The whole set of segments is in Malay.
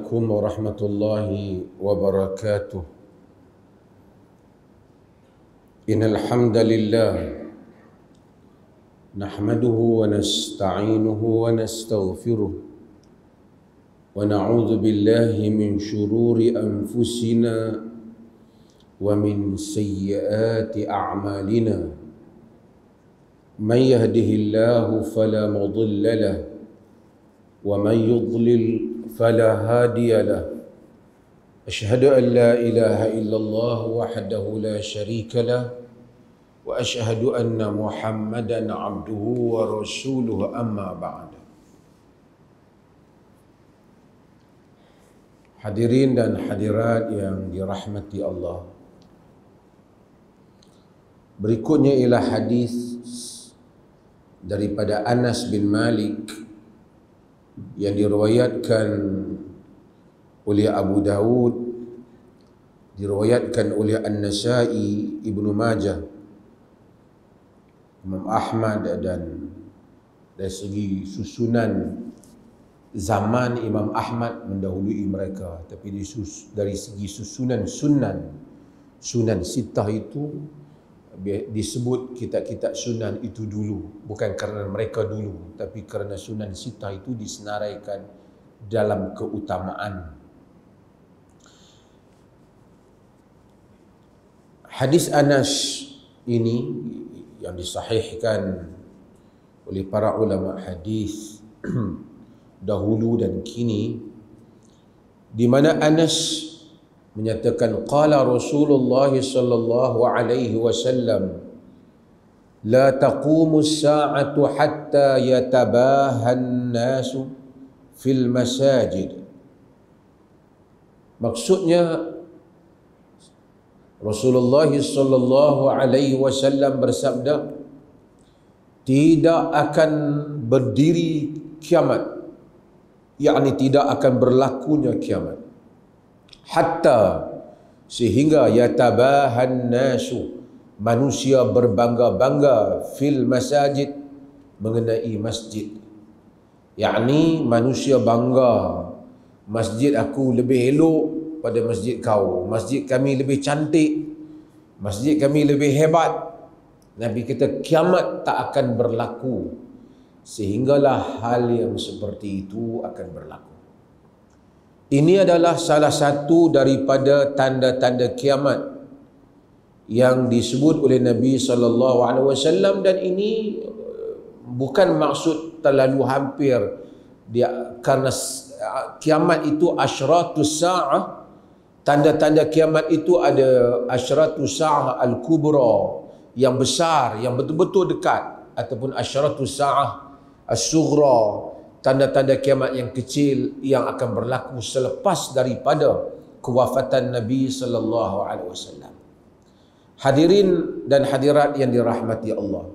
عليكم ورحمة الله وبركاته. إن الحمد لله نحمده ونستعينه ونستغفره ونعوذ بالله من شرور أنفسنا ومن سيئات أعمالنا. من يهده الله فلا مضل له ومن يضلل فلا هادي له. أشهد أن لا إله إلا الله وحده لا شريك له وأشهد أن محمدا عبده ورسوله. أما بعد. Hadirin dan hadirat yang dirahmati Allah, berikutnya ialah hadis daripada Anas bin Malik yang diriwayatkan oleh Abu Dawud, diriwayatkan oleh An-Nasa'i, Ibnu Majah, Imam Ahmad, dan dari segi susunan zaman Imam Ahmad mendahului mereka, tapi dari segi susunan sunan sitah itu disebut kitab-kitab sunan itu dulu, bukan kerana mereka dulu, tapi kerana sunan sitah itu disenaraikan dalam keutamaan. Hadis Anas ini yang disahihkan oleh para ulama hadis dahulu dan kini, di mana Anas menyatakan qala Rasulullah sallallahu alaihi wasallam la taqumu as-sa'atu hatta yatabaha an-nasu fil masajid. Maksudnya Rasulullah sallallahu alaihi wasallam bersabda, tidak akan berdiri kiamat, yakni tidak akan berlakunya kiamat, hatta sehingga yatabahan nasu, manusia berbangga-bangga, fil masajid, mengenai masjid, yakni manusia bangga, masjid aku lebih elok pada masjid kau, masjid kami lebih cantik, masjid kami lebih hebat. Nabi kata kiamat tak akan berlaku sehinggalah hal yang seperti itu akan berlaku. Ini adalah salah satu daripada tanda-tanda kiamat yang disebut oleh Nabi SAW, dan ini bukan maksud terlalu hampir dia, karena kiamat itu asyratus sa'ah. Tanda-tanda kiamat itu ada asyratus sa'ah al-kubra, yang besar, yang betul-betul dekat, ataupun asyratus sa'ah as-sughra, tanda-tanda kiamat yang kecil yang akan berlaku selepas daripada kewafatan Nabi sallallahu alaihi wasallam. Hadirin dan hadirat yang dirahmati Allah,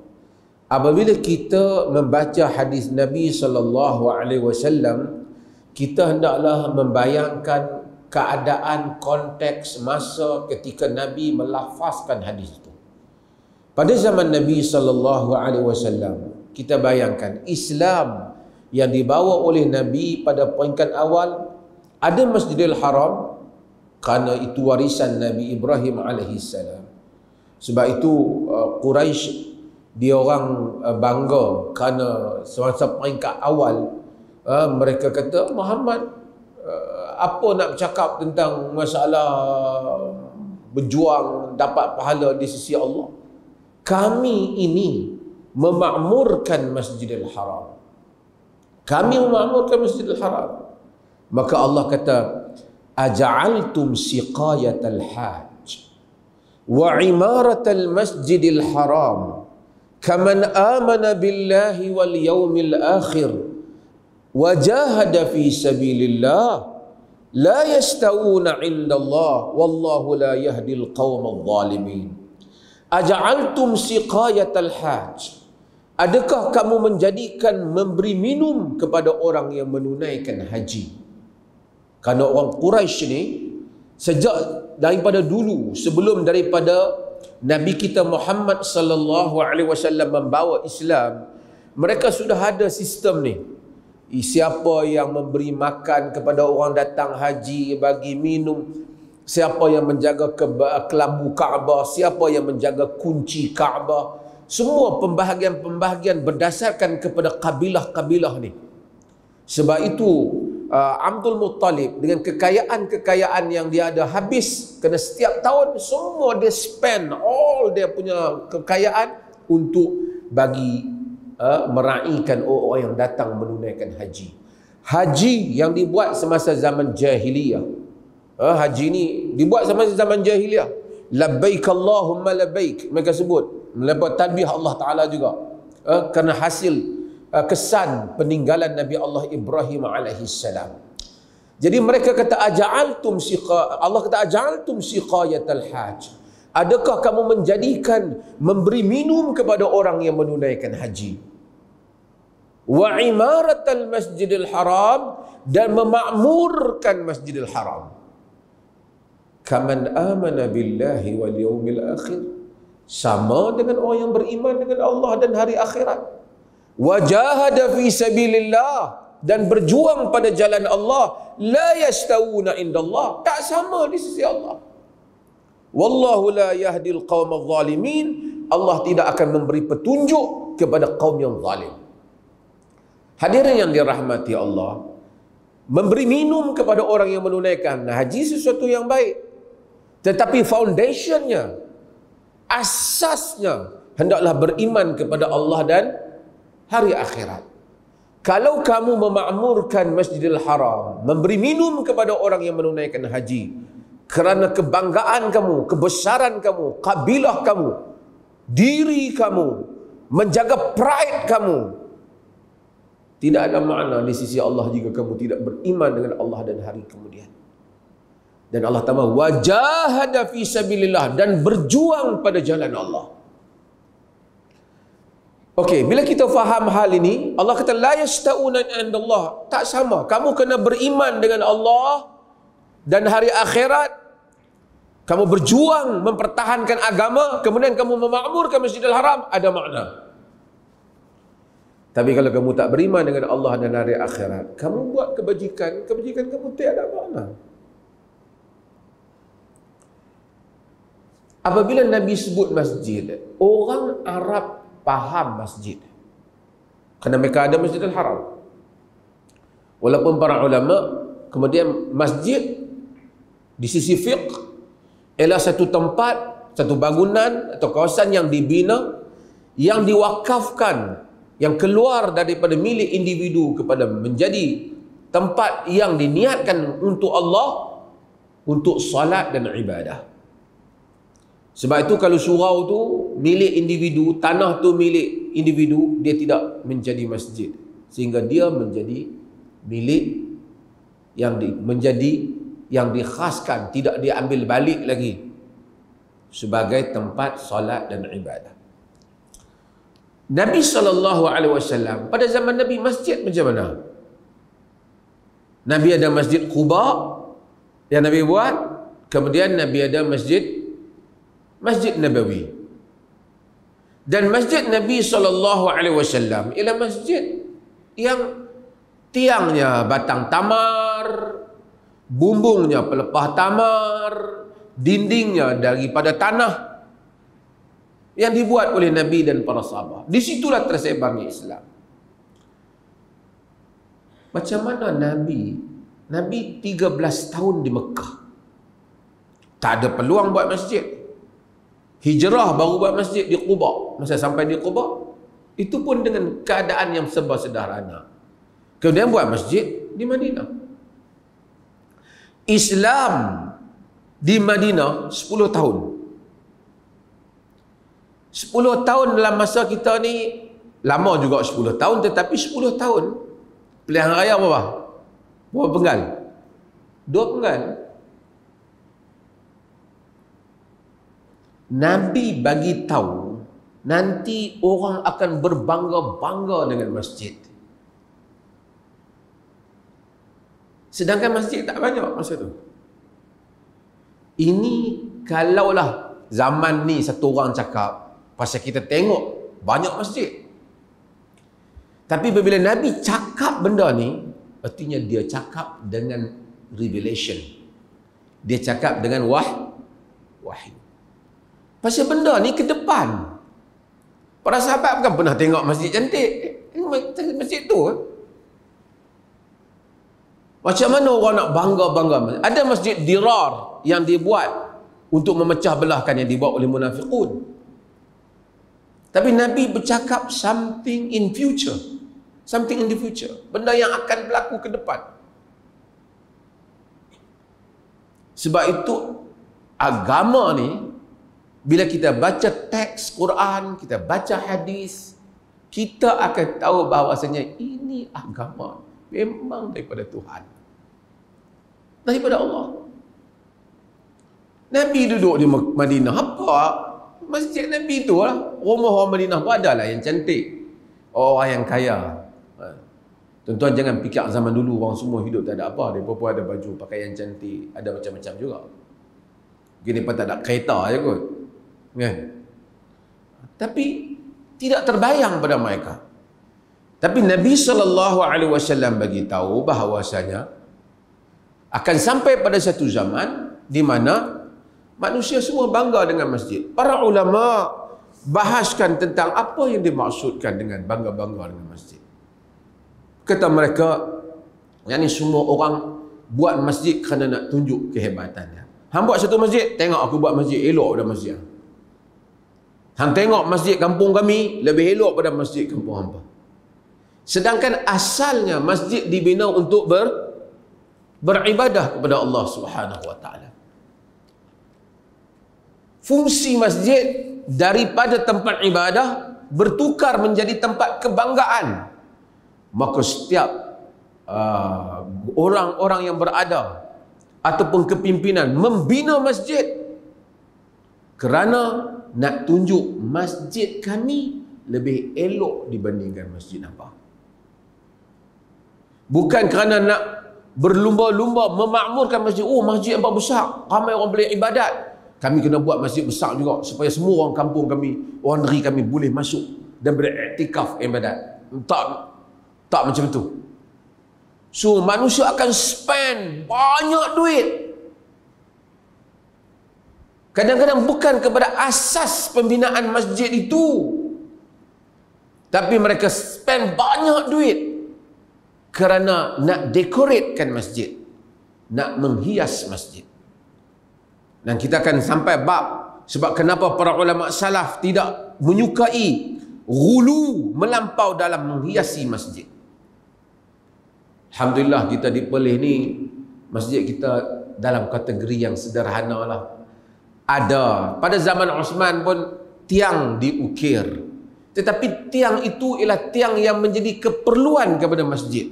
apabila kita membaca hadis Nabi sallallahu alaihi wasallam, kita hendaklah membayangkan keadaan konteks masa ketika Nabi melafazkan hadis itu. Pada zaman Nabi sallallahu alaihi wasallam, kita bayangkan Islam yang dibawa oleh Nabi pada peringkat awal, ada Masjidil Haram kerana itu warisan Nabi Ibrahim alaihissalam. Sebab itu Quraisy dia orang bangga kerana semasa peringkat awal mereka kata, Muhammad apa nak bercakap tentang masalah berjuang dapat pahala di sisi Allah, kami ini memakmurkan Masjidil Haram. Kami memakmurkan Masjidil Haram. Maka Allah kata, aja'altum siqayatal hajj wa imaratal Masjidil Haram kaman amana billahi wal yawmil akhir wa jahada fi sabilillah la yastawuna indallah wallahu la yahdil qawmal zalimin. Aja'altum siqayatal hajj, adakah kamu menjadikan memberi minum kepada orang yang menunaikan haji? Kerana orang Quraisy ni sejak daripada dulu, sebelum daripada Nabi kita Muhammad sallallahu alaihi wasallam membawa Islam, mereka sudah ada sistem ni, siapa yang memberi makan kepada orang datang haji, bagi minum, siapa yang menjaga kelambu Kaabah, siapa yang menjaga kunci Kaabah. Semua pembahagian-pembahagian berdasarkan kepada kabilah-kabilah ni. Sebab itu Abdul Muttalib dengan kekayaan-kekayaan yang dia ada habis, kerana setiap tahun semua dia spend all dia punya kekayaan untuk bagi meraihkan orang yang datang menunaikan haji. Haji yang dibuat semasa zaman jahiliyah. Haji ni dibuat semasa zaman jahiliyah. Labbaik Allahumma labbaik, mereka sebut. Melepas talbiyah Allah Ta'ala juga. Kerana hasil kesan peninggalan Nabi Allah Ibrahim alaihissalam. Jadi mereka kata Allah kata aja'altum siqayatal hajj. Adakah kamu menjadikan memberi minum kepada orang yang menunaikan haji? Wa imaratal masjidil haram, dan memakmurkan masjidil haram. Kaman amana billahi wal yawmil akhir, sama dengan orang yang beriman dengan Allah dan hari akhirat. Wajahada fi sabilillah, dan berjuang pada jalan Allah. La yastawuna indallah, tak sama di sisi Allah. Wallahu la yahdil qawmal zalimin, Allah tidak akan memberi petunjuk kepada kaum yang zalim. Hadirin yang dirahmati Allah, memberi minum kepada orang yang menunaikan haji sesuatu yang baik, tetapi foundationnya, asasnya hendaklah beriman kepada Allah dan hari akhirat. Kalau kamu memakmurkan Masjidil Haram, memberi minum kepada orang yang menunaikan haji, kerana kebanggaan kamu, kebesaran kamu, kabilah kamu, diri kamu, menjaga pride kamu, tidak ada makna di sisi Allah jika kamu tidak beriman dengan Allah dan hari kemudian. Dan Allah tambah wajahada fi sabilillah, dan berjuang pada jalan Allah. Okey, bila kita faham hal ini, Allah kata la yasta'una indallah, tak sama. Kamu kena beriman dengan Allah dan hari akhirat. Kamu berjuang mempertahankan agama, kemudian kamu memakmurkan Masjidil Haram, ada makna. Tapi kalau kamu tak beriman dengan Allah dan hari akhirat, kamu buat kebajikan kamu tiada makna. Apabila Nabi sebut masjid, orang Arab faham masjid, kerana mereka ada Masjidil Haram. Walaupun para ulama kemudian masjid di sisi fiqh ialah satu tempat, satu bangunan atau kawasan yang dibina, yang diwakafkan, yang keluar daripada milik individu kepada menjadi tempat yang diniatkan untuk Allah, untuk salat dan ibadah. Sebab itu kalau surau tu milik individu, tanah tu milik individu, dia tidak menjadi masjid, sehingga dia menjadi milik yang dikhaskan, tidak diambil balik lagi sebagai tempat salat dan ibadah. Nabi SAW, pada zaman Nabi masjid macam mana? Nabi ada Masjid Quba yang Nabi buat, kemudian Nabi ada Masjid Nabawi. Dan Masjid Nabi SAW ialah masjid yang tiangnya batang tamar, bumbungnya pelepah tamar, dindingnya daripada tanah, yang dibuat oleh Nabi dan para sahabat. Di situlah tersebarnya Islam. Macam mana Nabi 13 tahun di Mekah, tak ada peluang buat masjid. Hijrah baru buat masjid di Quba. Masa sampai di Quba, itu pun dengan keadaan yang serba sederhana. Kemudian buat masjid di Madinah. Islam di Madinah 10 tahun. 10 tahun dalam masa kita ni lama juga 10 tahun, tetapi 10 tahun pilihan raya berapa? Berapa penggal? 2 penggal. Nabi bagi tahu nanti orang akan berbangga-bangga dengan masjid. Sedangkan masjid tak banyak masa tu. Ini kalaulah zaman ni satu orang cakap, pasal kita tengok banyak masjid. Tapi bila Nabi cakap benda ni, artinya dia cakap dengan revelation. Dia cakap dengan wahyu. Pasal benda ni ke depan. Para sahabat bukan pernah tengok masjid cantik. Masjid tu. Macam mana orang nak bangga-bangga? Ada masjid dirar yang dibuat untuk memecah belahkan yang dibuat oleh munafiqun. Tapi Nabi bercakap something in future. Something in the future. Benda yang akan berlaku ke depan. Sebab itu agama ni, bila kita baca teks Quran, kita baca hadis, kita akan tahu bahawasanya ini agama memang daripada Tuhan. Daripada Allah. Nabi duduk di Madinah. Apa? Masjid Nabi tu lah. Rumah orang Madinah pun adalah yang cantik. Orang yang kaya. Tuan-tuan jangan fikir zaman dulu orang semua hidup tak ada apa. Mereka pun ada baju pakaian cantik. Ada macam-macam juga. Mungkin mereka tak ada kereta je kot. Kan? Tapi tidak terbayang pada mereka. Tapi Nabi SAW bagi tahu bahawasanya akan sampai pada satu zaman di mana manusia semua bangga dengan masjid. Para ulama bahaskan tentang apa yang dimaksudkan dengan bangga-bangga dengan masjid. Kata mereka, yang ni semua orang buat masjid kerana nak tunjuk kehebatannya. Hang buat satu masjid, tengok aku buat masjid elok pada masjid. Hang tengok masjid kampung kami lebih elok pada masjid kampung hangpa. Sedangkan asalnya masjid dibina untuk beribadah kepada Allah Subhanahu wa taala. Fungsi masjid daripada tempat ibadah bertukar menjadi tempat kebanggaan. Maka setiap orang-orang yang berada ataupun kepimpinan membina masjid kerana nak tunjuk masjid kami lebih elok dibandingkan masjid apa. Bukan kerana nak berlumba-lumba memakmurkan masjid. Oh, masjid yang besar, ramai orang boleh ibadat. Kami kena buat masjid besar juga supaya semua orang kampung kami, orang negeri kami boleh masuk dan beriktikaf ibadat. Tak macam tu. So manusia akan spend banyak duit. Kadang-kadang bukan kepada asas pembinaan masjid itu, tapi mereka spend banyak duit kerana nak dekoratkan masjid, nak menghias masjid. Dan kita akan sampai bab sebab kenapa para ulama salaf tidak menyukai ghulu, melampau dalam menghiasi masjid. Alhamdulillah kita dipilih ni masjid kita dalam kategori yang sederhana lah. Ada pada zaman Osman pun tiang diukir, tetapi tiang itu ialah tiang yang menjadi keperluan kepada masjid,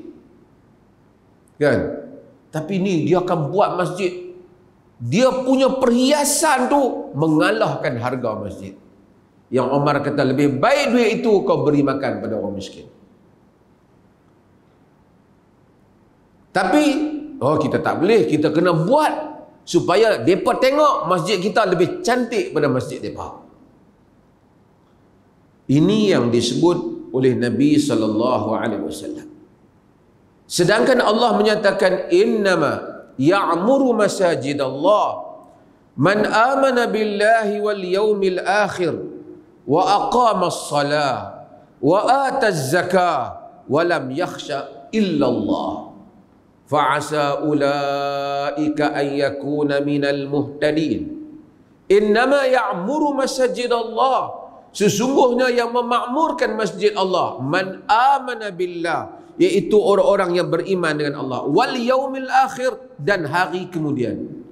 kan? Tapi ni dia akan buat masjid, dia punya perhiasan tu mengalahkan harga masjid. Yang Umar kata lebih baik duit itu kau beri makan pada orang miskin. Tapi kita tak boleh, kita kena buat supaya mereka tengok masjid kita lebih cantik pada masjid mereka. Ini yang disebut oleh Nabi SAW. Sedangkan Allah menyatakan innama ya'muru masajid Allah man amana billahi wal yawmil akhir wa aqama as-salah wa ata az-zakah wa lam yakhsha illa Allah fa'asa ulaika an yakuna minal muhtadin. Innama ya'muru masajid Allah, sesungguhnya yang memakmurkan masjid Allah man amana billah, iaitu orang-orang yang beriman dengan Allah, wal yaumil akhir, dan hari kemudian,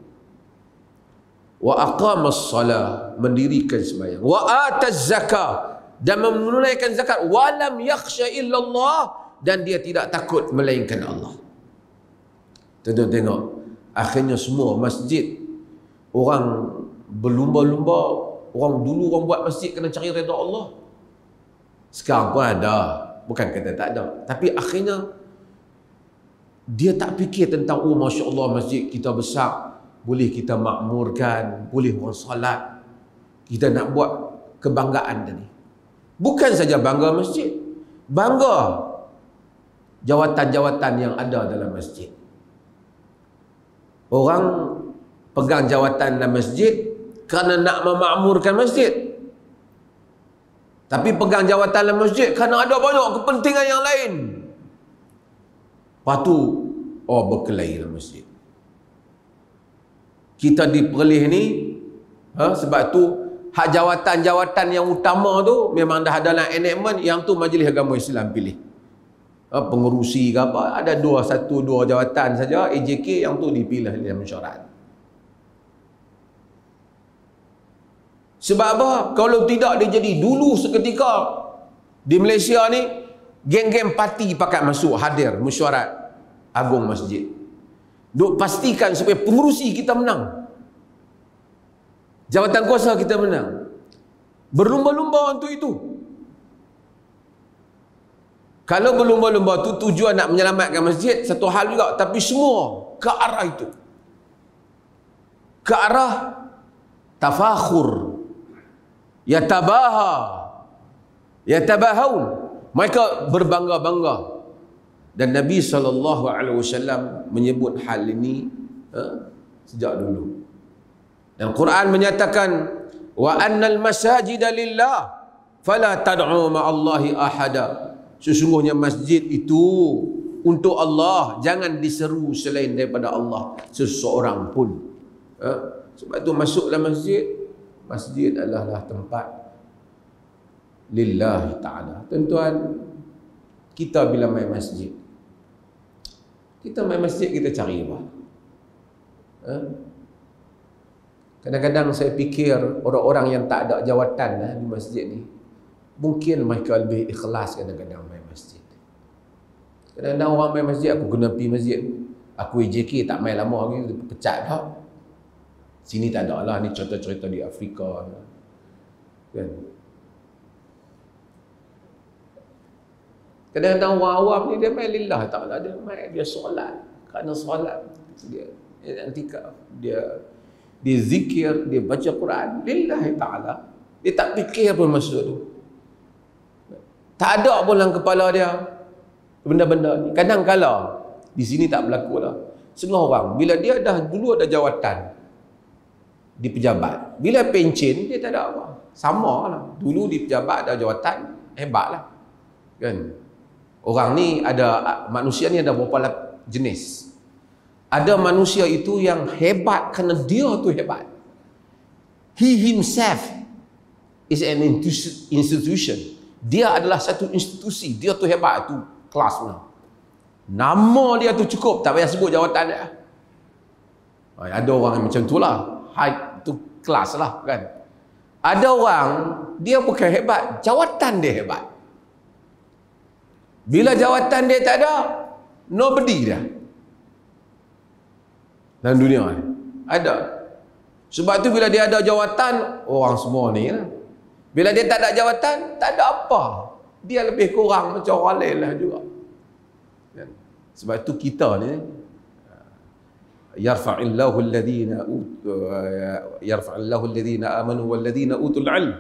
wa aqamas salah, mendirikan sembahyang, wa ataz zakah, dan menunaikan zakat, wa lam yakhsha illallah, dan dia tidak takut melainkan Allah. Tuan-tuan tengok, akhirnya semua masjid orang berlumba-lumba. Orang dulu orang buat masjid kena cari redha Allah. Sekarang pun ada, bukan kata tak ada, tapi akhirnya dia tak fikir tentang Masya Allah masjid kita besar, boleh kita makmurkan, boleh orang salat, kita nak buat kebanggaan tadi. Bukan saja bangga masjid, bangga jawatan-jawatan yang ada dalam masjid. Orang pegang jawatan dalam masjid kerana nak memakmurkan masjid. Tapi pegang jawatan dalam masjid kerana ada banyak kepentingan yang lain. Lepas tu, berkelahi dalam masjid. Kita di Perlis ni, sebab tu, hak jawatan-jawatan yang utama tu, memang dah ada dalam enactment, yang tu Majlis Agama Islam pilih. Pengurusi ke apa, ada dua jawatan saja, AJK yang tu dipilih dalam mesyuarat. Sebab apa? Kalau tidak dia jadi dulu seketika di Malaysia ni geng-geng parti pakat masuk hadir mesyuarat agung masjid. Duk pastikan supaya pengurusi kita menang. Jawatan kuasa kita menang. Berlumba-lumba untuk itu. Kalau berlumba-lumba tu tujuan nak menyelamatkan masjid, satu hal juga, tapi semua ke arah itu. Ke arah tafakhur. Yatabahaun. Mereka berbangga-bangga. Dan Nabi SAW menyebut hal ini sejak dulu. Dan Quran menyatakan, wa annal masajida lillah fala tad'u ma'allahi ahada. Sesungguhnya masjid itu untuk Allah, jangan diseru selain daripada Allah seseorang pun. Sebab itu masuklah masjid. Masjid adalah tempat lillahi ta'ala. Tuan-tuan, kita bila main masjid, kita cari apa? Kadang-kadang saya fikir orang-orang yang tak ada jawatan di masjid ni, mungkin mereka lebih ikhlas kadang-kadang main masjid. Kadang-kadang orang main masjid, aku kena pergi masjid, aku AJK tak main lama lagi, pecat dah. Sini tak ada lah, ni cerita-cerita di Afrika kan. Kadang-kadang orang awam ni dia main lillah ta'ala, dia main, dia solat kerana solat, dia i'tikaf, dia zikir, dia baca Quran lillahi ta'ala. Dia tak fikir pun masuk tu, tak ada pun dalam kepala dia benda-benda ni. Kadang-kala di sini tak berlaku lah. Setengah orang bila dia dah dulu ada jawatan di pejabat, bila pencen dia tak ada apa, sama lah. Dulu di pejabat ada jawatan, hebat lah kan. Orang ni ada, manusia ni ada beberapa jenis. Ada manusia itu yang hebat kerana dia tu hebat. He himself is an institution. Dia adalah satu institusi, dia tu hebat, tu kelas mana. Nama dia tu cukup, tak payah sebut jawatan dia. Ada orang yang macam tu lah, high tu kelas lah kan. Ada orang dia bukan hebat, jawatan dia hebat. Bila jawatan dia tak ada, nobody dah dalam dunia ni. Ada. Sebab tu bila dia ada jawatan, orang semua ni lah. Bila dia tak ada jawatan, tak ada apa, dia lebih kurang macam orang lain lah juga. Sebab tu kita ni yarfa'illahu alladhina amanu walladhina utul ilm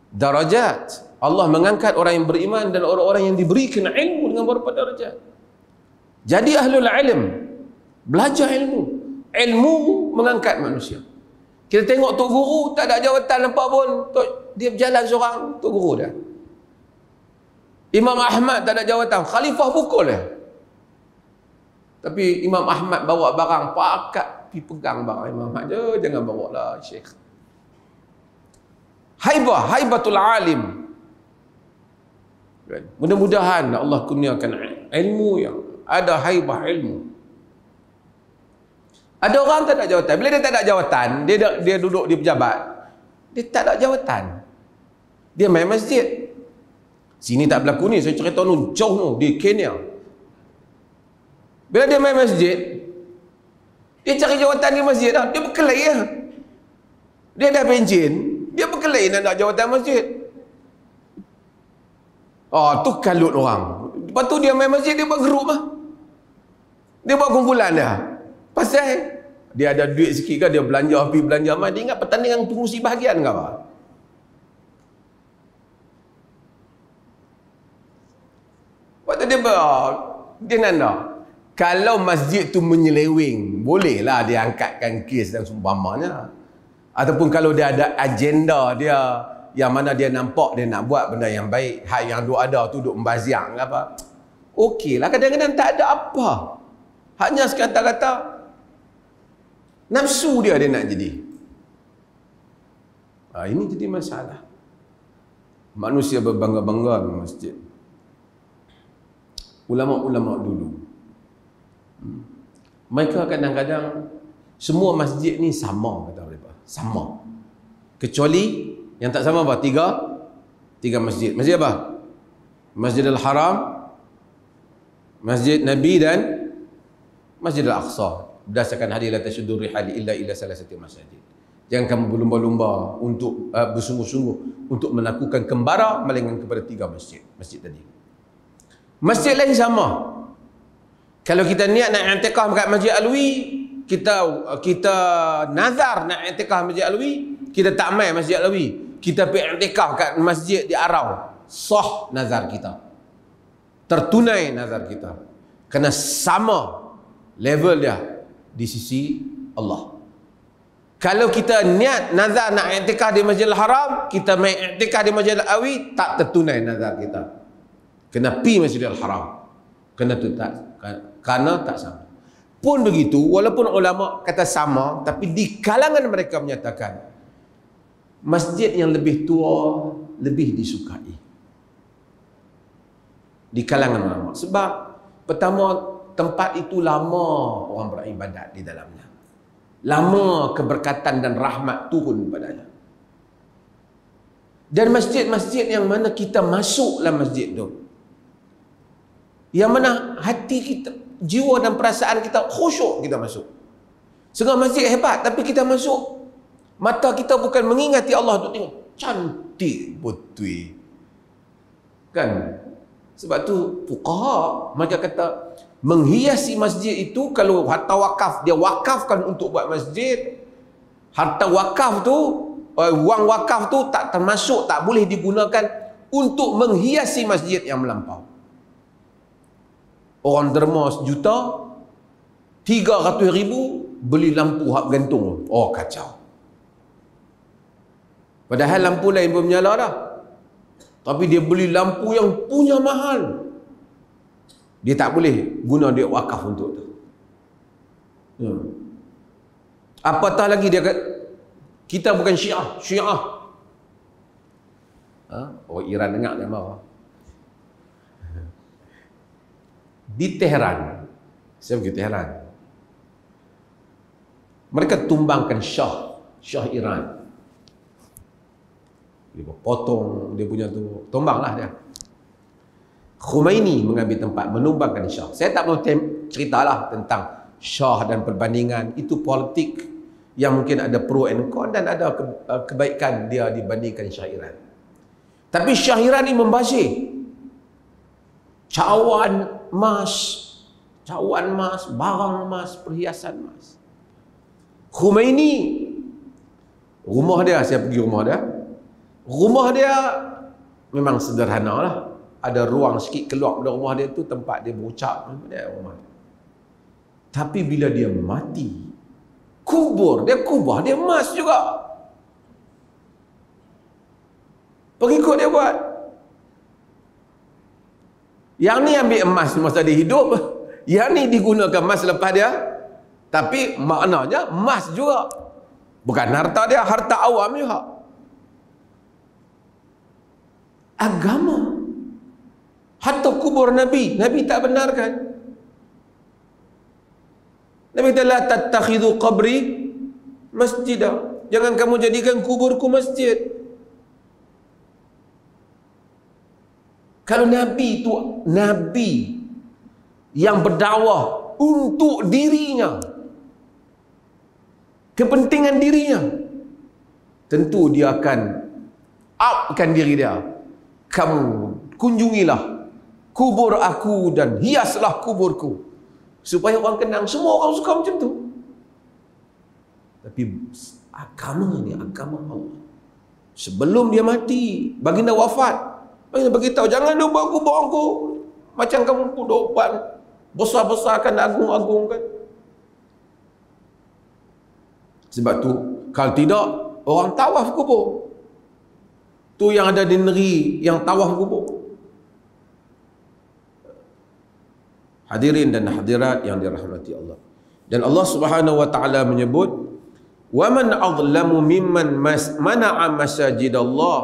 darajat. Allah mengangkat orang yang beriman dan orang-orang yang diberikan ilmu dengan beberapa darajat. Jadi ahlul ilm, belajar ilmu. Ilmu mengangkat manusia. Kita tengok Tok Guru tak ada jawatan apa pun, dia berjalan seorang, Tok Guru dah. Imam Ahmad tak ada jawatan, khalifah pukul dia. Tapi Imam Ahmad bawa barang, pakat pergi pegang barang Imam Ahmad je, jangan bawa lah Syekh. Haibatul alim. Mudah-mudahan Allah kurniakan ilmu yang ada haibah ilmu. Ada orang tak ada jawatan. Bila dia tak ada jawatan, dia duduk di pejabat, dia tak ada jawatan, dia main masjid. Sini tak berlaku ni, saya cerita ni jauh tu di Kenya. Bila dia main masjid, dia cari jawatan di masjid dah, dia berkelahi lah. Dia dah pencen, dia berkelahi nak jawatan masjid. Tu kalut orang. Lepas tu dia main masjid, dia buat grup lah, dia buat kumpulan dah. Pasal dia ada duit sikit ke, dia belanja, pergi belanja mai, dia ingat pertandingan pengurusi bahagian ke apa. Waktu dia Dia nanda. Kalau masjid tu menyeleweng, bolehlah dia angkatkan kes dan seumpamanya. Ataupun kalau dia ada agenda dia, yang mana dia nampak dia nak buat benda yang baik, hal yang duk ada tu duk membaziak ke apa, okeylah. Kadang-kadang tak ada apa, hanya sekata-kata nafsu dia nak jadi. Ini jadi masalah. Manusia berbangga-bangga dengan masjid. Ulama-ulama dulu, mereka kadang-kadang semua masjid ni sama, kata mereka. Sama. Kecuali yang tak sama apa? Tiga masjid. Masjid apa? Masjidil Haram, Masjid Nabi dan Masjidil Aqsa. Berdasarkan hadis la tashuddu rihali illa salasati masajid. Jangan kamu berlumba-lumba untuk bersungguh-sungguh untuk melakukan kembara melainkan kepada tiga masjid. Masjid tadi. Masjid lain sama. Kalau kita niat nak i'tikaf dekat Masjid Alwi, kita nazar nak i'tikaf Masjid Alwi, kita tak mai Masjid Alwi, kita pergi i'tikaf kat masjid di Arau, sah nazar kita, tertunai nazar kita, kerana sama level dia di sisi Allah. Kalau kita niat nazar nak i'tikaf di Masjidil Haram, kita mai i'tikaf di Masjidil Alwi, tak tertunai nazar kita, kena pi Masjidil Haram, kerana tak sama. Pun begitu, walaupun ulama kata sama, tapi di kalangan mereka menyatakan masjid yang lebih tua lebih disukai di kalangan ulama. Sebab pertama, tempat itu lama orang beribadat di dalamnya, lama keberkatan dan rahmat turun padanya. Dan masjid-masjid yang mana kita masuk dalam masjid tu, yang mana hati kita, jiwa dan perasaan kita khusyuk, kita masuk. Setengah masjid hebat, tapi kita masuk, mata kita bukan mengingati Allah, untuk tengok cantik betul kan. Sebab tu fuqaha mereka kata menghiasi masjid itu, kalau harta wakaf dia wakafkan untuk buat masjid, harta wakaf tu, wang wakaf tu tak termasuk, tak boleh digunakan untuk menghiasi masjid yang melampau. Orang derma 1 juta, 300,000 beli lampu hak gantung. Oh, kacau. Padahal lampu lain pun menyala dah, tapi dia beli lampu yang punya mahal. Dia tak boleh guna duit wakaf untuk tu. Apatah lagi dia kata, kita bukan Syiah. Oh, Iran dengar dia marah. Di Tehran, saya pergi Tehran, mereka tumbangkan Syah Iran. Dia potong dia punya tu, tumbanglah dia. Khomeini mengambil tempat, menumbangkan Syah. Saya tak mau ceritalah tentang Syah dan perbandingan, itu politik yang mungkin ada pro and con, dan ada kebaikan dia dibandingkan Syah Iran. Tapi Syah Iran ni membazir cawan emas, barang emas, perhiasan emas. Khomeini, rumah dia, saya pergi rumah dia memang sederhana lah. Ada ruang sikit keluar dari rumah dia tu, tempat dia berucap, rumah dia. Tapi bila dia mati, kubur dia emas juga. Pengikut dia buat. Yang ni ambil emas masa dia hidup, yang ni digunakan emas lepas dia, tapi maknanya emas juga, bukan harta dia, harta awam juga. Agama, hatta kubur Nabi tak benarkan. Nabi kata, la tattakhidhu qabri masjidah, jangan kamu jadikan kuburku masjid. Kalau Nabi itu Nabi yang berdakwah untuk dirinya, kepentingan dirinya, tentu dia akan upkan diri dia. Kamu kunjungilah kubur aku dan hiaslah kuburku, supaya orang kenang. Semua orang suka macam tu. Tapi agama ni agama Allah. Sebelum dia mati, baginda wafat, baginda beritahu, jangan lupa kubur aku macam kamu duk buat besar-besarkan, agung-agungkan. Sebab tu kalau tidak, orang tawaf kubur. Tu yang ada di negeri yang tawaf kubur. Hadirin dan hadirat yang dirahmati Allah. Dan Allah Subhanahu wa taala menyebut, "Wa man adlamu mimman mana'a masajidallah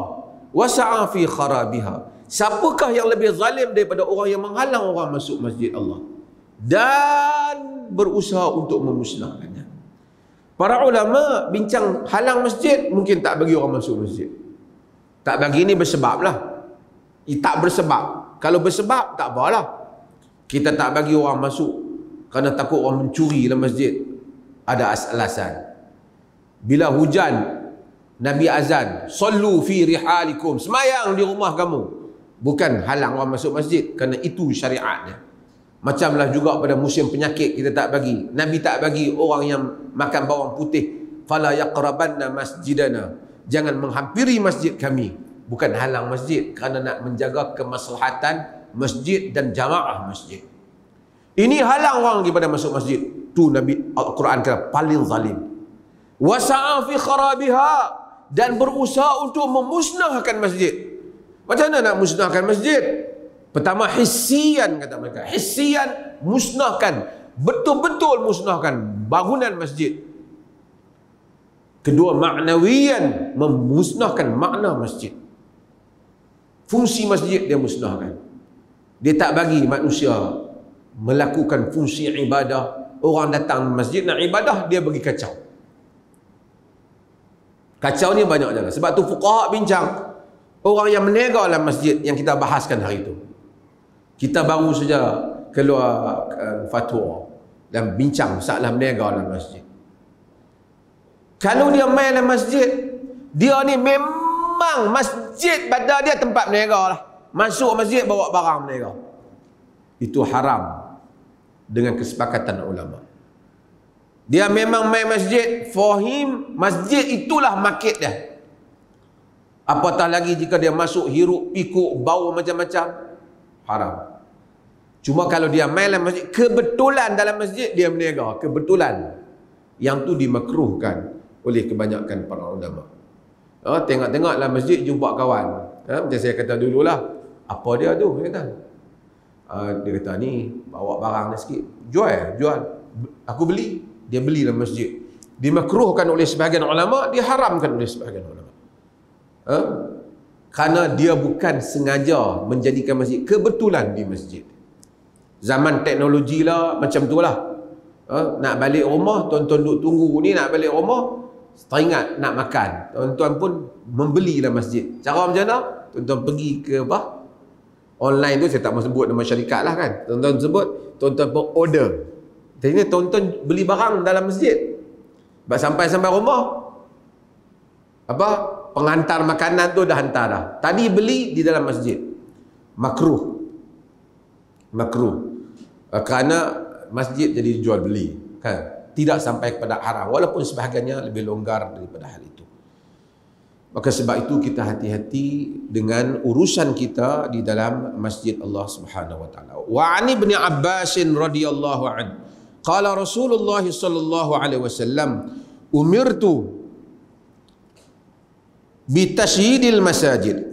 wa sa'a fi kharabiha." Siapakah yang lebih zalim daripada orang yang menghalang orang masuk masjid Allah dan berusaha untuk memusnahkannya? Para ulama bincang halang masjid, mungkin tak bagi orang masuk masjid. Tak bagi ni bersebab lah. Tak bersebab. Kalau bersebab, tak apalah. Kita tak bagi orang masuk kerana takut orang mencuri dalam masjid. Ada alasan. Bila hujan, Nabi azan, "Sallu fi rihalikum." Semayang di rumah kamu. Bukan halang orang masuk masjid, kerana itu syariatnya. Macamlah juga pada musim penyakit kita tak bagi. Nabi tak bagi orang yang makan bawang putih, "Fala yaqrabanna masjidana." Jangan menghampiri masjid kami. Bukan halang masjid, kerana nak menjaga kemaslahatan masjid dan jamaah masjid. Ini halang orang daripada masuk masjid. Tu Nabi Al-Quran kata paling zalim. Wasa'a fi kharabiha, dan berusaha untuk memusnahkan masjid. Macam mana nak musnahkan masjid? Pertama, hissian kata mereka. Hissian, musnahkan. Betul-betul musnahkan bangunan masjid. Kedua, ma'nawiyan, memusnahkan makna masjid. Fungsi masjid dia musnahkan. Dia tak bagi manusia melakukan fungsi ibadah. Orang datang masjid nak ibadah, dia bagi kacau. Kacau ni banyak jalan. Sebab tu fuqaha bincang, orang yang menega dalam masjid yang kita bahaskan hari itu. Kita baru saja keluar fatwa dan bincang masalah menega dalam masjid. Kalau dia main dalam masjid, dia ni memang masjid pada dia tempat menega lah. Masuk masjid bawa barang menega. Itu haram dengan kesepakatan ulama. Dia memang main masjid, fahim masjid itulah market dia. Apatah lagi jika dia masuk hiruk pikuk bau macam-macam, haram. Cuma kalau dia main dalam masjid, kebetulan dalam masjid dia berniaga, kebetulan, yang tu dimakruhkan oleh kebanyakan para ulama. Tengok-tengok dalam masjid jumpa kawan, macam saya kata dululah, apa dia tu? Dia kata, dia kata ni bawa barang ni sikit, jual, aku beli. Dia beli dalam masjid. Dimakruhkan oleh sebahagian ulama, diharamkan oleh sebahagian ulama. Kerana dia bukan sengaja menjadikan masjid, kebetulan di masjid. Zaman teknologi lah macam tu lah. Nak balik rumah, tuan-tuan duduk tunggu ni, nak balik rumah, teringat nak makan, tuan-tuan pun membeli dalam masjid. Cara macam mana? Tuan-tuan pergi ke apa? Online tu, saya tak mahu sebut nama syarikat lah kan. Tuan-tuan sebut, tuan-tuan pun order. Jadi tuan-tuan beli barang dalam masjid. Sampai rumah, apa? Pengantar makanan tu dah hantar dah. Tadi beli di dalam masjid. Makruh. Kerana masjid jadi jual beli, kan? Tidak sampai kepada haram, walaupun sebahagiannya lebih longgar daripada hal itu. Maka sebab itu kita hati-hati dengan urusan kita di dalam masjid Allah Subhanahu wa taala. Wa 'an Ibnu Abbas radhiyallahu anhu qala Rasulullah sallallahu alaihi wasallam umirtu bi tashyidil masajid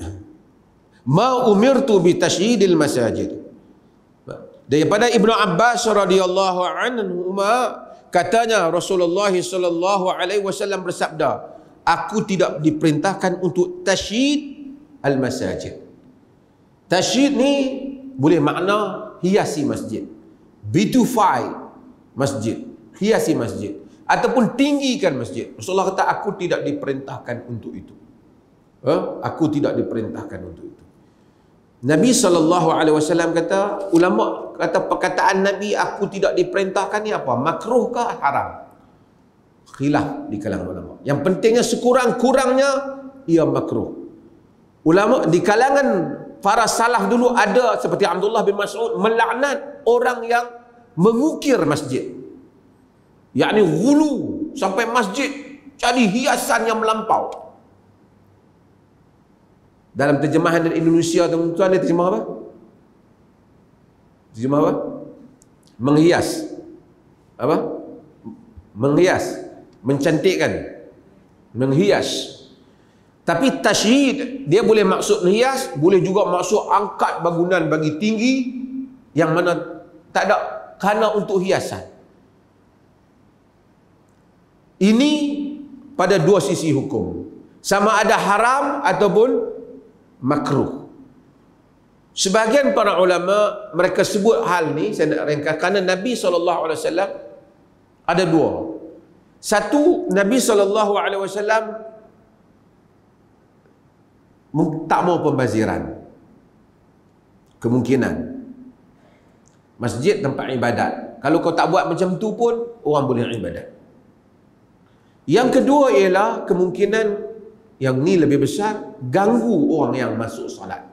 ma umirtu bi tashyidil masajid. Daripada Ibnu Abbas radhiyallahu anhu katanya Rasulullah sallallahu alaihi wasallam bersabda, aku tidak diperintahkan untuk tashyid al-masajid. Tashyid ni boleh makna hiasi masjid, beautify masjid, hiasi masjid, ataupun tinggikan masjid. Rasulullah kata aku tidak diperintahkan untuk itu. Aku tidak diperintahkan untuk itu. Nabi SAW kata, ulama kata perkataan Nabi aku tidak diperintahkan ni apa? Makruh ke haram? Khilaf di kalangan ulama. Yang pentingnya sekurang-kurangnya ia makruh. Ulama di kalangan para salaf dulu ada seperti Abdullah bin Mas'ud melaknat orang yang mengukir masjid. Yakni ghulu sampai masjid jadi hiasan yang melampau. Dalam terjemahan dari Indonesia tuan-tuan, ada terjemah apa? Terjemah apa? menghias. Apa? Menghias, mencantikkan, menghias. Tapi tasydid dia boleh maksud menghias, boleh juga maksud angkat bangunan bagi tinggi, yang mana tak ada kerana untuk hiasan. Ini pada dua sisi hukum, sama ada haram ataupun makruh. Sebahagian para ulama mereka sebut hal ni, saya nak ringkas, kerana Nabi SAW ada dua. Satu, Nabi SAW tak mau pembaziran. Kemungkinan masjid tempat ibadat, kalau kau tak buat macam tu pun orang boleh ibadat. Yang kedua ialah kemungkinan yang ni lebih besar, ganggu orang yang masuk solat.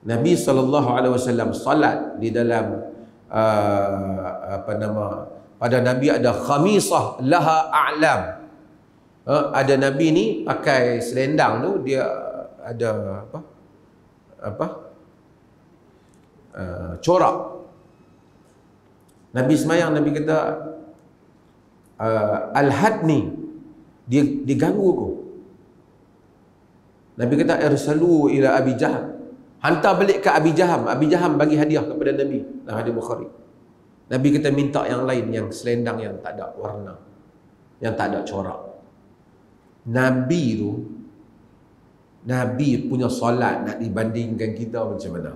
Nabi SAW solat di dalam pada Nabi ada khamisah laha a'lam. Ada Nabi ni pakai selendang tu, dia ada corak. Nabi semayang, Nabi kata al-had ni dia diganggu aku. Nabi kata irsalu ila Abi Jaham, hantar balik ke Abi Jaham. Abi Jaham bagi hadiah kepada Nabi. Hadis Bukhari. Nabi kita minta yang lain, yang selendang yang tak ada warna, yang tak ada corak. Nabi punya solat nak dibandingkan kita macam mana?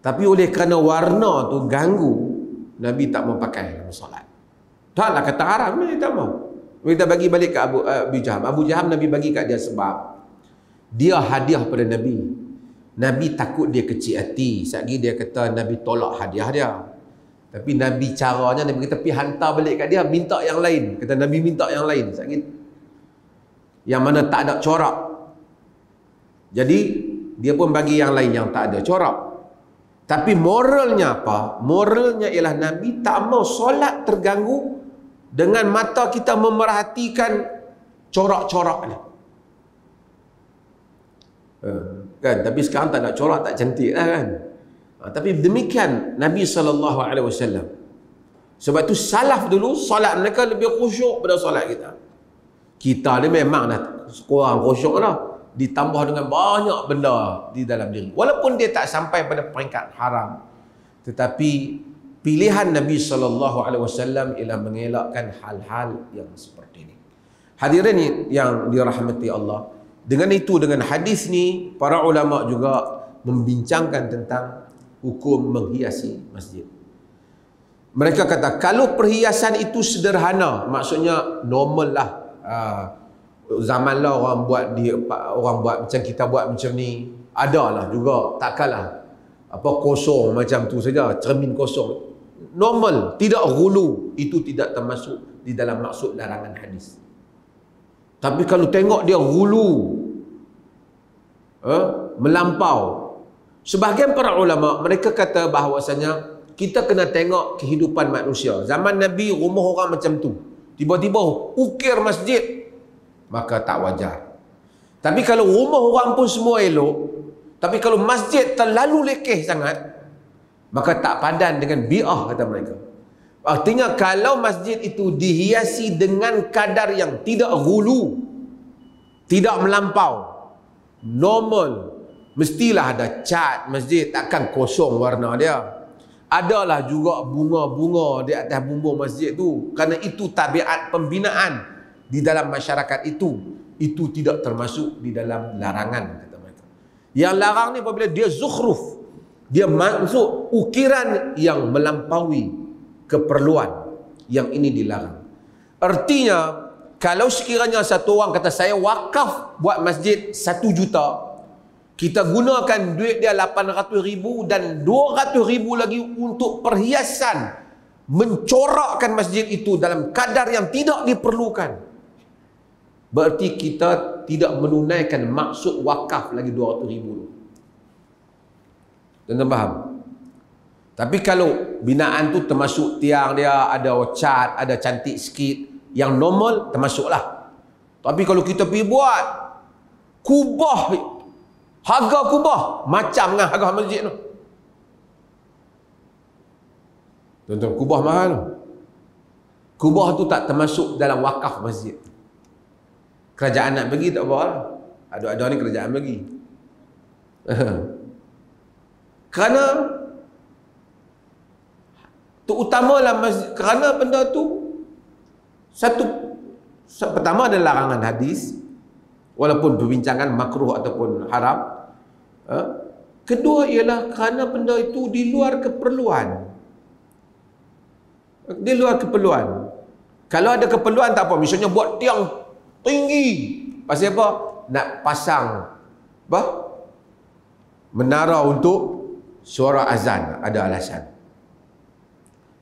Tapi oleh kerana warna tu ganggu, Nabi tak mau pakai dalam solat. Taklah kata haram, Nabi tak mau. Kita bagi balik ke Abu Jaham. Abu Jaham Nabi bagi kat dia sebab dia hadiah pada Nabi. Nabi takut dia kecil hati. Sekali dia kata Nabi tolak hadiah dia. Tapi Nabi caranya, Nabi kata pergi hantar balik kat dia, minta yang lain. Kata Nabi minta yang lain. Sekali yang mana tak ada corak. Jadi dia pun bagi yang lain yang tak ada corak. Tapi moralnya apa? Moralnya ialah Nabi tak mau solat terganggu dengan mata kita memerhatikan corak-corak ni. Kan? Tapi sekarang tak nak corak, tak cantik lah kan. Tapi demikian Nabi SAW. Sebab tu salaf dulu solat mereka lebih khusyuk pada solat kita. Kita ni memang dah kurang khusyuk dah, ditambah dengan banyak benda di dalam diri. Walaupun dia tak sampai pada peringkat haram, tetapi pilihan Nabi SAW ialah mengelakkan hal-hal yang seperti ini. Hadirin yang dirahmati Allah, dengan itu, dengan hadis ni, para ulama juga membincangkan tentang hukum menghiasi masjid. Mereka kata kalau perhiasan itu sederhana, maksudnya normal lah. Zaman lah orang buat macam kita buat macam ni, adalah juga, takkanlah kosong macam tu saja, cermin kosong, normal, tidak ghulu, itu tidak termasuk di dalam maksud larangan hadis. Tapi kalau tengok dia ghulu, melampau, sebahagian para ulama mereka kata bahawasanya kita kena tengok kehidupan manusia. Zaman Nabi rumah orang macam tu, tiba-tiba ukir masjid, maka tak wajar. Tapi kalau rumah orang pun semua elok, tapi kalau masjid terlalu lekeh sangat, maka tak padan dengan bi'ah, kata mereka. Artinya kalau masjid itu dihiasi dengan kadar yang tidak ghulu, tidak melampau, normal, mestilah ada cat masjid, takkan kosong warna dia. Adalah juga bunga-bunga di atas bumbung masjid tu, kerana itu tabiat pembinaan di dalam masyarakat itu tidak termasuk di dalam larangan, kata mereka. Yang larang ni apabila dia zukhruf, dia masuk ukiran yang melampaui keperluan, yang ini dilarang. Artinya kalau sekiranya satu orang kata saya wakaf buat masjid 1 juta, kita gunakan duit dia 800,000 dan 200,000 lagi untuk perhiasan, mencorakkan masjid itu dalam kadar yang tidak diperlukan, berarti kita tidak menunaikan maksud wakaf lagi 200,000. Tuan-tuan faham? Tapi kalau binaan tu termasuk tiang dia ada cat, ada cantik sikit, yang normal termasuklah. Tapi kalau kita pergi buat kubah, harga kubah macam dengan harga masjid tu, Tuan-tuan, kubah mahal. Kubah tu tak termasuk dalam wakaf masjid. Kerajaan nak bagi tak apa lah. Ada ni kerajaan bagi. Kerana terutamalah masjid, kerana benda tu pertama ada larangan hadis, walaupun perbincangan makruh ataupun haram. Kedua ialah kerana benda itu di luar keperluan. Di luar keperluan. Kalau ada keperluan tak apa, misalnya buat tiang tinggi. Pasal apa? Nak pasang apa? Menara untuk suara azan, ada alasan.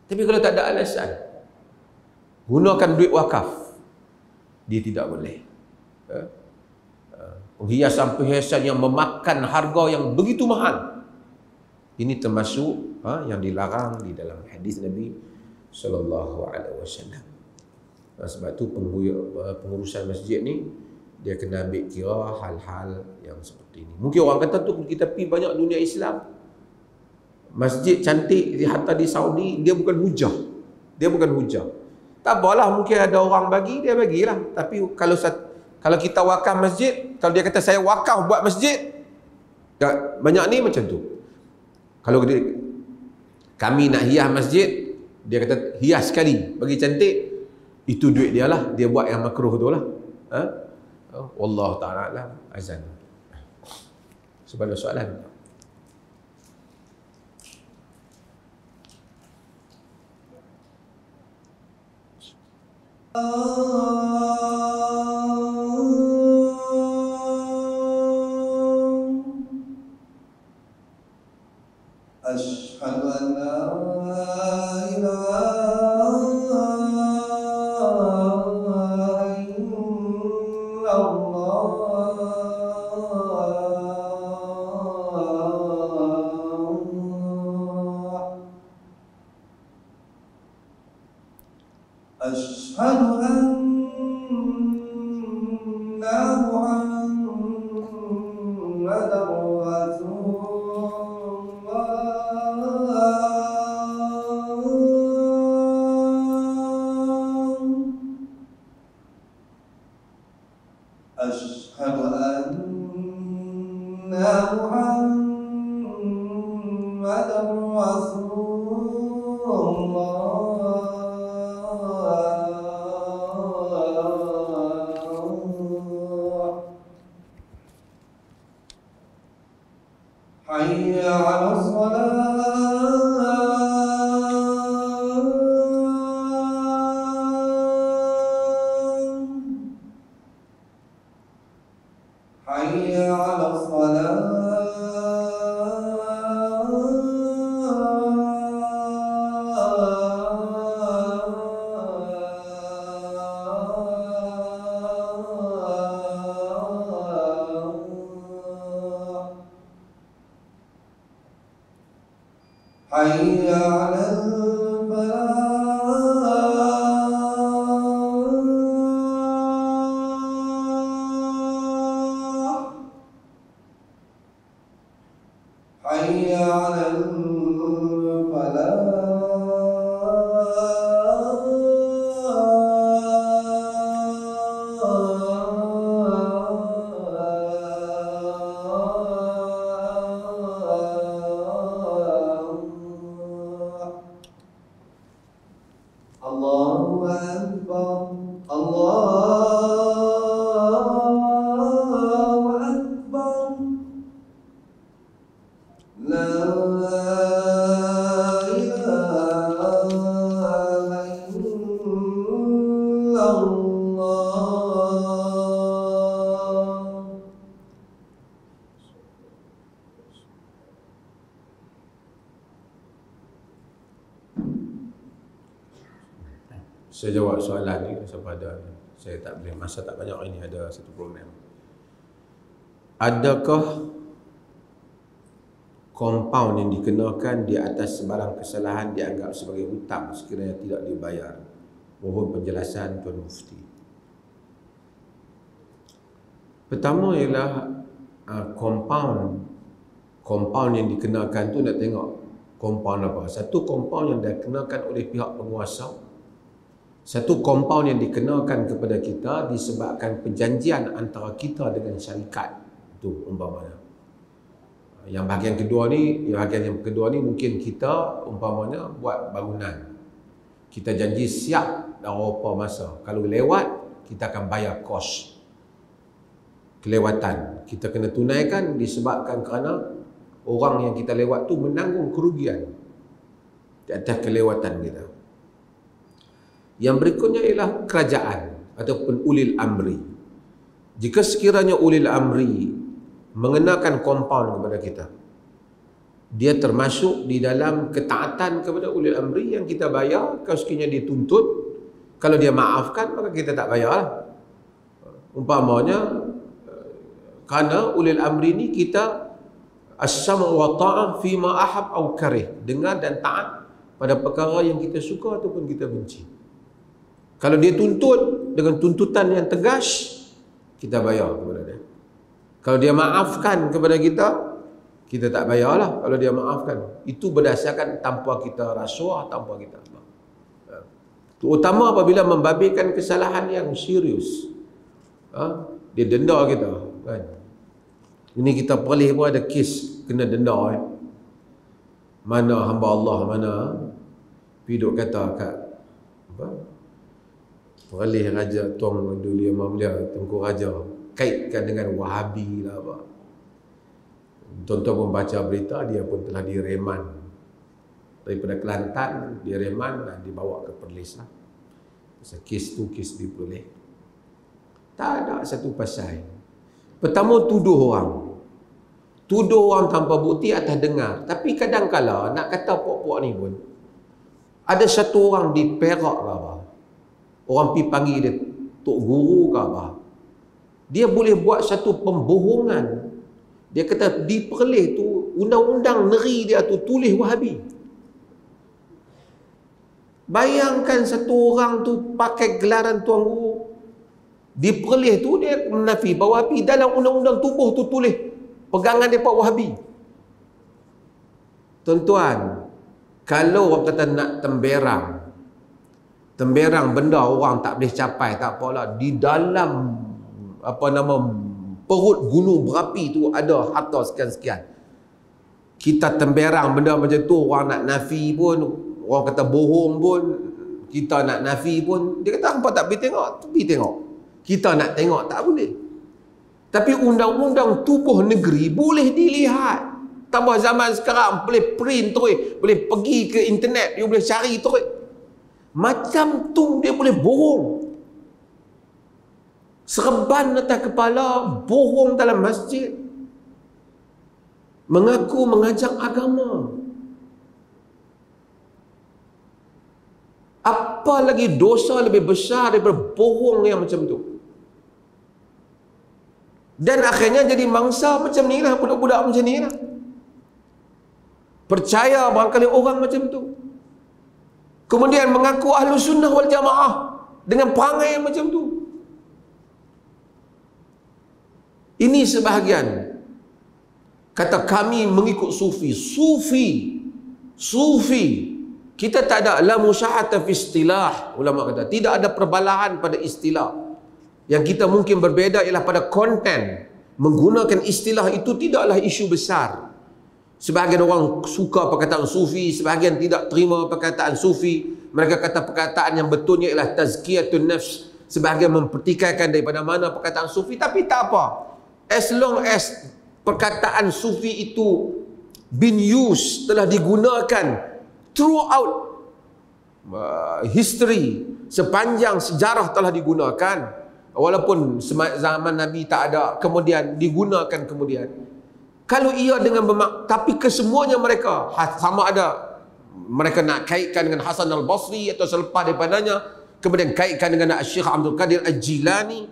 Tapi kalau tak ada alasan, gunakan duit wakaf, dia tidak boleh. Penghiasan-penghiasan yang memakan harga yang begitu mahal, ini termasuk yang dilarang di dalam hadis Nabi sallallahu alaihi wasallam. Sebab tu pengurusan masjid ni dia kena ambil kira hal-hal yang seperti ini. Mungkin orang kata tu kita pergi banyak dunia Islam, masjid cantik hatta di Saudi, dia bukan hujah. Dia bukan hujah. Tak apalah, mungkin ada orang bagi, dia bagilah. Tapi kalau kita wakaf masjid, kalau dia kata saya wakaf buat masjid, banyak ni macam tu. Kalau kami nak hias masjid, dia kata hias sekali, bagi cantik, itu duit dia lah, dia buat yang makruh tu lah. Wallahu ta'ala alam. Azan. Sebab ada soalan. أشهد أن لا إله إلا الله أشهد أن محمدا رسول الله أشهد أن محمدا رسول الله حي على الصلاة حي على الصلاة حي على الفلاح حي على الفلاح الله أكبر الله أكبر لا إله إلا الله Saya jawab soalan ni siapa ada. Saya tak boleh, masa tak banyak ini, ada satu program. Adakah kompaun yang dikenakan di atas sebarang kesalahan dianggap sebagai hutang sekiranya tidak dibayar? Mohon penjelasan Tuan Mufti. Pertama ialah kompaun yang dikenakan tu nak tengok Compound apa? Satu compound yang dikenakan oleh pihak penguasa, satu compound yang dikenakan kepada kita disebabkan perjanjian antara kita dengan syarikat. Itu umpamanya. Yang bahagian kedua ni mungkin kita umpamanya buat bangunan. Kita janji siap dalam beberapa masa. Kalau lewat, kita akan bayar kos kelewatan. Kita kena tunaikan disebabkan kerana orang yang kita lewat tu menanggung kerugian di atas kelewatan kita. Yang berikutnya ialah kerajaan ataupun ulil amri. Jika sekiranya ulil amri mengenakan compound kepada kita, dia termasuk di dalam ketaatan kepada ulil amri yang kita bayar. Kalau sekiranya dia tuntut, kalau dia maafkan, maka kita tak bayar. Umpamanya kerana ulil amri ni kita as-sam' wa ta'ah fi ma ahab au karih, dengar dan taat pada perkara yang kita suka ataupun kita benci. Kalau dia tuntut dengan tuntutan yang tegas, kita bayar kepada dia. Kalau dia maafkan kepada kita, kita tak bayarlah kalau dia maafkan. Itu berdasarkan tanpa kita rasuah, tanpa kita apa. Terutama apabila membabitkan kesalahan yang serius. Dia denda kita, kan? Ini kita perlis pun ada kes kena denda. Mana hamba Allah, mana piduk kata kat apa? Perlis Raja Tuan Duli Mamlia Tengku Raja kaitkan dengan Wahabi lah apa. Tuan-tuan pun baca berita, dia pun telah direman daripada Kelantan, direman dan dibawa ke Perlis lah. Pasal kes tu kes diperoleh. Tak ada satu pasal. Pertama tuduh orang tanpa bukti atas dengar. Tapi kadang-kala nak kata puak-puak ni pun ada satu orang di Perak ke apa, orang pergi panggil dia Tok Guru ke apa, dia boleh buat satu pembohongan. Dia kata di Perlis tu undang-undang negeri dia tu tulis Wahabi. Bayangkan satu orang tu pakai gelaran Tuan Guru. Di Perlis tu dia menafi bahawa Wahabi, dalam undang-undang tubuh tu tulis pegangan mereka Wahabi. Tuan-tuan, kalau orang kata nak temberang benda orang tak boleh capai, tak apalah, di dalam perut gunung berapi tu ada harta sekian-sekian. Kita temberang benda macam tu, orang nak nafi pun, orang kata bohong pun, kita nak nafi pun, dia kata hampa tak boleh tengok, pergi tengok. Kita nak tengok tak boleh. Tapi undang-undang tubuh negeri boleh dilihat. Tambah zaman sekarang boleh print terus, boleh pergi ke internet, dia boleh cari terus. Macam tu dia boleh bohong. Serban atas kepala, bohong dalam masjid. Mengaku mengajak agama. Apa lagi dosa lebih besar daripada bohong yang macam tu? Dan akhirnya jadi mangsa macam ni lah, budak-budak macam ni lah. Percaya barangkali orang macam tu. Kemudian mengaku ahlu sunnah wal jamaah dengan perangai macam tu. Ini sebahagian. Kata kami mengikut sufi. Sufi. Kita tak ada la musyahata fi istilah. Ulama kata tidak ada perbalahan pada istilah. Yang kita mungkin berbeza ialah pada konten. Menggunakan istilah itu tidaklah isu besar. Sebahagian orang suka perkataan sufi, sebahagian tidak terima perkataan sufi. Mereka kata perkataan yang betulnya ialah tazkiyatun nafs. Sebahagian mempertikaikan daripada mana perkataan sufi. Tapi tak apa. As long as perkataan sufi itu been used, telah digunakan throughout history, sepanjang sejarah telah digunakan. Walaupun zaman Nabi tak ada, kemudian digunakan kemudian. Kalau ia dengan tapi kesemuanya mereka sama ada mereka nak kaitkan dengan Hasan al-Basri atau selepas daripadanya, kemudian kaitkan dengan Syekh Abdul Qadir Al-Jilani,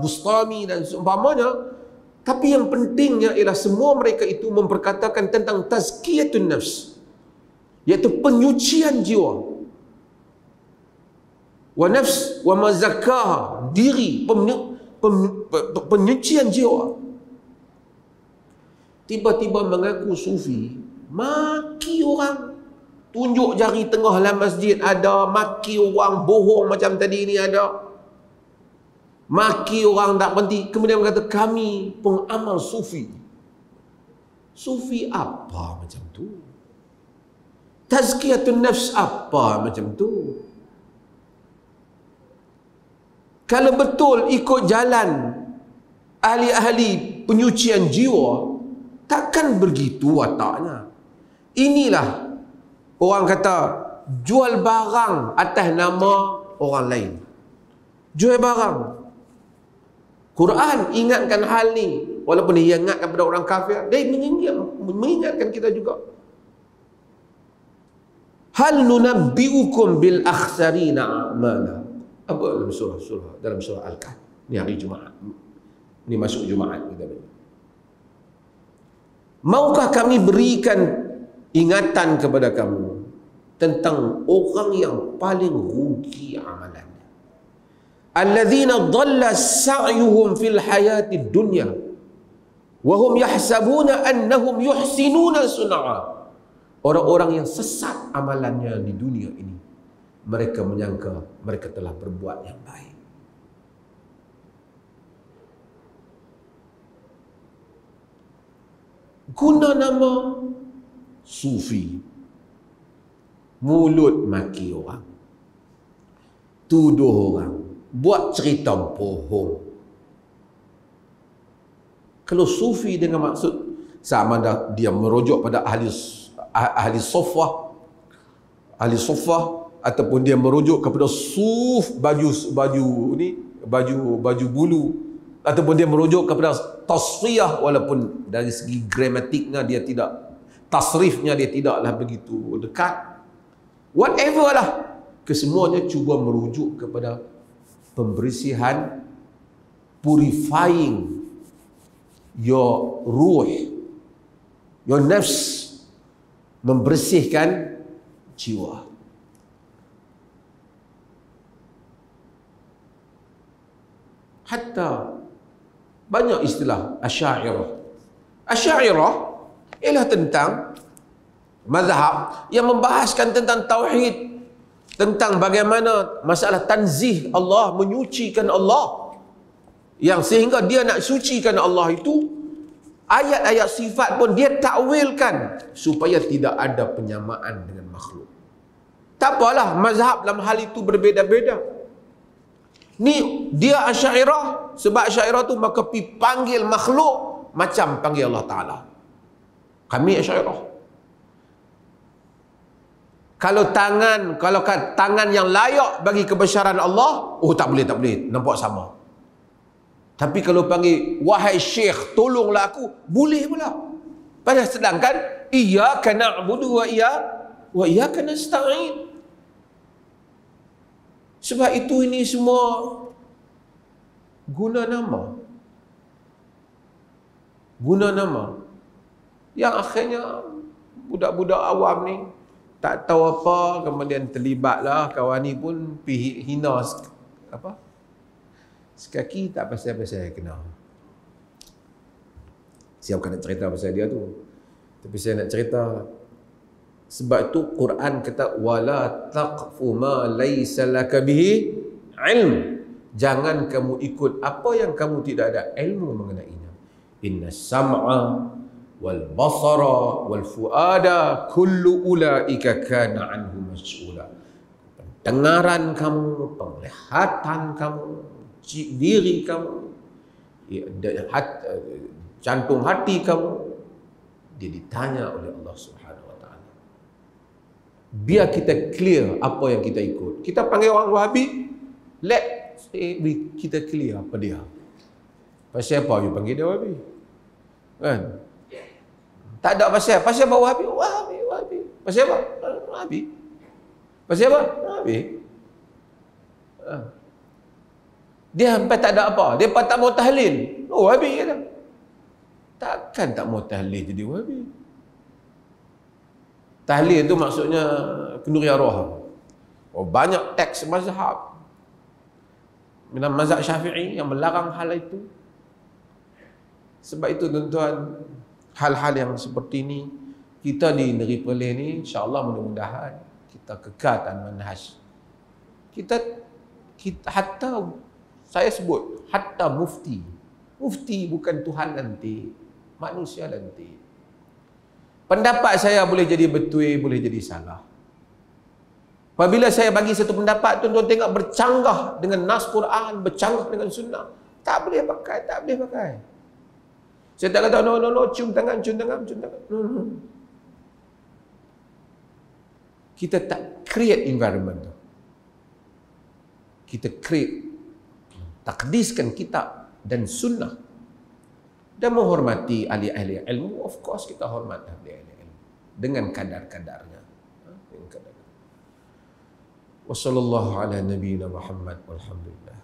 Bustami dan seumpamanya. Tapi yang pentingnya ialah semua mereka itu memperkatakan tentang tazkiyatun nafs, iaitu penyucian jiwa. Wa nafs wa mazakkaha, diri, penyucian jiwa. Tiba-tiba mengaku sufi, Maki orang. Tunjuk jari tengah dalam masjid ada. Maki orang bohong macam tadi ni ada. Maki orang tak berhenti. Kemudian berkata, kami pengamal sufi. Sufi apa macam tu? Tazkiyatun nafs apa macam tu? Kalau betul ikut jalan ahli-ahli penyucian jiwa, takkan begitu wataknya. Inilah orang kata jual barang atas nama orang lain. Jual barang. Quran ingatkan hal ni. Walaupun dia ingatkan kepada orang kafir, dia mengingatkan kita juga. Hal nunabbi'ukum bil akhsarina a'mala. Apa dalam surah Al-Kahf. Ni hari Jumaat. Ni masuk Jumaat kita baca. Maukah kami berikan ingatan kepada kamu tentang orang yang paling rugi amalannya? Alladzina dhalla sa'yuhum fil hayatid dunya wa hum yahsabuna annahum yuhsinuna sun'a. Orang-orang yang sesat amalannya di dunia ini, mereka menyangka mereka telah berbuat yang baik. Guna nama sufi, mulut maki orang, tuduh orang, buat cerita bohong. Kalau sufi dengan maksud sama ada dia merujuk pada ahli sofah ataupun dia merujuk kepada suf, baju bulu, ataupun dia merujuk kepada tasriyah, walaupun dari segi gramatiknya dia tidak, tasrifnya dia tidaklah begitu dekat. Whatever lah, kesemuanya cuba merujuk kepada pembersihan, purifying your ruh, your nafs, membersihkan jiwa. Hatta banyak istilah Asy'ariyah. Asy'ariyah ialah tentang mazhab yang membahaskan tentang tauhid, tentang bagaimana masalah tanzih Allah, menyucikan Allah, yang sehingga dia nak sucikan Allah itu, ayat-ayat sifat pun dia takwilkan supaya tidak ada penyamaan dengan makhluk. Tak apalah, mazhab dalam hal itu berbeza-beza. Ni dia Asy'ariyah, sebab Asy'ariyah tu maka pi panggil makhluk macam panggil Allah Ta'ala. Kami Asy'ariyah. Kalau tangan yang layak bagi kebesaran Allah, oh tak boleh, nampak sama. Tapi kalau panggil wahai syekh tolonglah aku, boleh pula. Padahal sedangkan iyyaka na'budu wa iyyaka nasta'in. Sebab itu ini semua guna nama yang akhirnya budak-budak awam ni tak tahu apa, kemudian terlibatlah kawan ni pun pergi hina apa, sekaki tak pasal-pasal kena. Saya bukan nak cerita pasal dia tu, tapi saya nak cerita sebab itu Quran kata wala taqfu ma laysa laka bihi ilm. Jangan kamu ikut apa yang kamu tidak ada ilmu mengenainya. Inna sam'a wal basara wal fuada kullu ulaika kana anhu mas'ula. Pendengaran kamu, penglihatan kamu, diri kamu, jantung hati kamu, dia ditanya oleh Allah Subhanahu wa taala. Biar kita clear apa yang kita ikut. Kita panggil orang Wahabi, kita clear apa dia. Pasal apa you panggil dia Wahabi? Kan? Tak ada pasal apa Wahabi? Wahabi. Pasal apa? Wahabi. Pasal apa? Wahabi. Dia sampai tak ada apa. Dia tak mau tahlil. Oh, Wahabi kata. Takkan tak mau tahlil jadi Wahabi. Tahlil itu maksudnya kenduri arwah. Oh, banyak teks mazhab. Dalam mazhab Syafi'i yang melarang hal itu. Sebab itu tuan-tuan, hal-hal yang seperti ini Kita di negeri Perlis ni, insya-Allah mudah-mudahan kita kekalkan manhaj. Kita hatta saya sebut hatta mufti. Mufti bukan Tuhan nanti, manusia nanti. Pendapat saya boleh jadi betul, boleh jadi salah. Apabila saya bagi satu pendapat, tuan-tuan tengok bercanggah dengan nas Quran, bercanggah dengan sunnah, tak boleh pakai, tak boleh pakai. Saya tak kata no, cium tangan. No. Kita tak create environment tu. Kita create, takdiskan kitab dan sunnah dan menghormati ahli-ahli ilmu. Of course kita hormat ahli-ahli ilmu dengan kadar-kadarnya. Dengan kadar. Wassallallahu ala nabiyyina Muhammad walhamdulillah.